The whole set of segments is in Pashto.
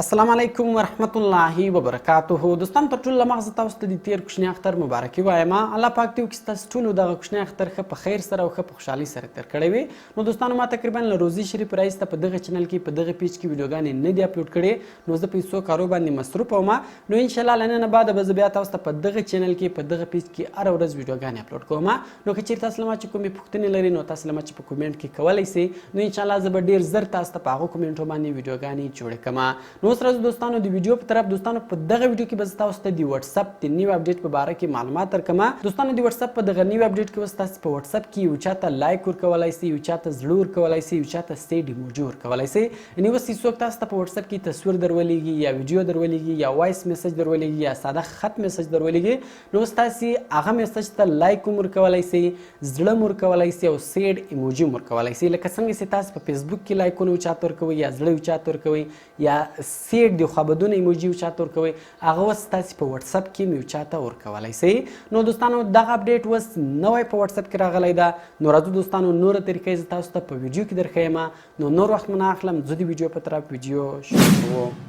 السلام علیکم ورحمت الله وبرکاته. دوستان په ټول مغز تاسو ته د تیر کوچنی اختر مبارکي وایم. الله پاک دې وکړي تاسو ټول دغه کوچنی اختر ښه په خیر سره او ښه په خوشحالۍ سره تیر کړی وي. نو دوستانو ما تقریبا له روزي شریف راایسته په دغه چینل کې په دغه پیج کې ویډیوګانې نه دي اپلوډ کړې، نو زه په هیڅ کارو باندې مصروف وم. نو ان شاء الله له نن بعد به زه بیا تاسو ته په دغه چینل کې په دغه پیج کې هر ورځ ویډیوګانې اپلوډ کوم. نو که چیرته تاسو له ما چې کومې پوښتنې لرئ نو تاسو له ما چې په کومنټ کې کولی شئ، نو ان شاء الله زه به ډېر زر تاسو ته په هغو کومنټو باندې ویډیوګانې جوړې کړم. نو اوس راځو دوستانو د ویډیو په طرف. دوستانو په دغه ویډیو کې به زه تاسو ته د واتساپ د نیو اپډیټ په باره کې معلومات درکړم. دوستانو د واتساپ په دغه نیو اپډیټ کې اوس تاسو په واتساپ کې یو چاته لایک ورکولی شئ، یو چاته زړه ورکولی شئ، یو چاته سیډ ایموجي ورکولی شئ. یعنې اوس چې څوک تاسو ته په واتساپ کې تصویر درولېږي یا ویډیو درولېږي یا وایس میسج درولېږي یا ساده خط میسج درولېږي، نو اوس تاسو هغه میسج ته لایک هم ورکولی شئ، زړه هم ورکولی شئ او سیډ ایموجي هم ورکولی شئ. لکه څنګه چې تاسو په فیسبوک کې لایکونه یو چاته ورکوئ یا زړه یو چاته ورکوئ یا سیډ د خوابدونه ایموجي یو چاته ورکوئ، هغه اوس تاسو په واتساپ کې یو چاته ورکولی شئ. نو دوستانو دغه اپډیټ اوس نوی په واتساپ کې راغلی ده. نو راځو دوستانو نوره طریقې زه تاسو ته په ویډیو کې درښیم. نو نور وخت مو نه اخلم، زه د ویډیو په طرف ویډیو شروع کوم.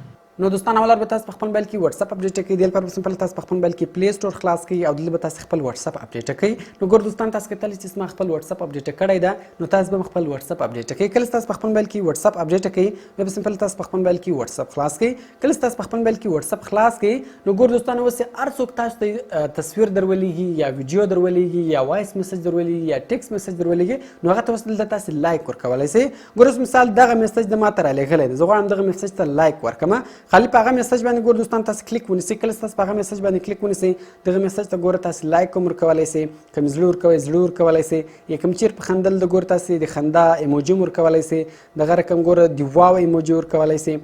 نو دوستان اول به تاسو په خپل موبایل کې واتساپ اپډیټ کړئ. دلته پر سمپل تاسو په خپل موبایل کې پلی سٹور خلاص کړئ او دلته به تاسو خپل واتساپ اپډیټ کړئ. نو ګور دوستان تاسو کتلی چې ما خپل واتساپ اپډیټ کړی ده، نو تاسو به خپل واتساپ اپډیټ کړئ. کله تاسو په خپل موبایل کې واتساپ اپډیټ کړئ، بیا به سمپل تاسو په خپل موبایل کې واتساپ خلاص کړئ. کله تاسو په خپل موبایل کې واتساپ خلاص کړئ، نو ګور دوستان اوس هر څوک تاسو ته تصویر درولېږي یا ویډیو درولېږي یا وایس میسج درولېږي یا ټیکس میسج درولېږي، نو هغه ته اوس دلته تاسو لایک ورکولی شئ. ګور اوس مثال دغه میسج د ما ته رالیږلی دی، زه غواړم دغه میسج ته لایک ورکړم. خالي په هغه میسج باندې ګور دوستان تاسو کلیک ونیسئ. کله تاسو په هغه میسج باندې کلیک ونیسئ، دغه میسج ته ګوره تاسو لایک هم ورکولی شئ، کوم زړه ورکوئ زړه ورکولی شئ، یا کوم چیر په خندل د ګوره تاسو د خندا ایموجي هم ورکولی شئ، دغه رقم ګوره د واو ایموجي ورکولی شئ.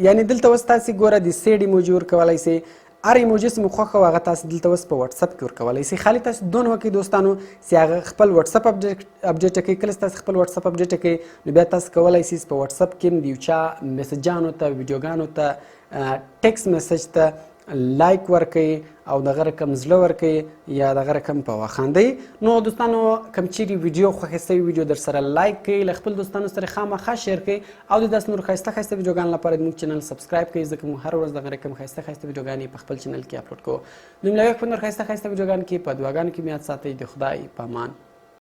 یعنې دلته اوس تاسو ګوره د سیډ ایموجي ورکولی شئ. هر ایموجي چې مو خوښه وه هغه تاسو دلته اوس په واتساپ کې ورکولی شئ. خالي تاسو دونه وکړئ دوستانو چې هغه خپل واتساپ اپډیټ کړئ. کله چې تاسو خپل واتساپ اپډیټ کړئ، نو بیا تاسو کولی شئ په واتساپ کې هم د یو چا میسجانو ته، ویډیوګانو ته، ټیکس میسج ته لایک ورکړئ او دغه رقم زړه ورکړئ یا دغه رقم په وخاندئ. نو دوستانو کوم چیرې ویډیو خوښې شوی ویډیو در سره لایک کړئ، له خپل دوستانو سره خامخا شیر کړئ او د داسې نور ښایسته ښایسته ویډیوګانو لپاره زموږ چینل سبسکرایب کړئ، ځکه موږ هر ورځ دغه رقم ښایسته ښایسته ویډیوګانې په خپل چینل کې اپلوډ کوو. نو ملایق په نور ښایسته ښایسته ویډیوګانو کې په دعاګانو کې مې یاد ساتئ. د خدای په امان.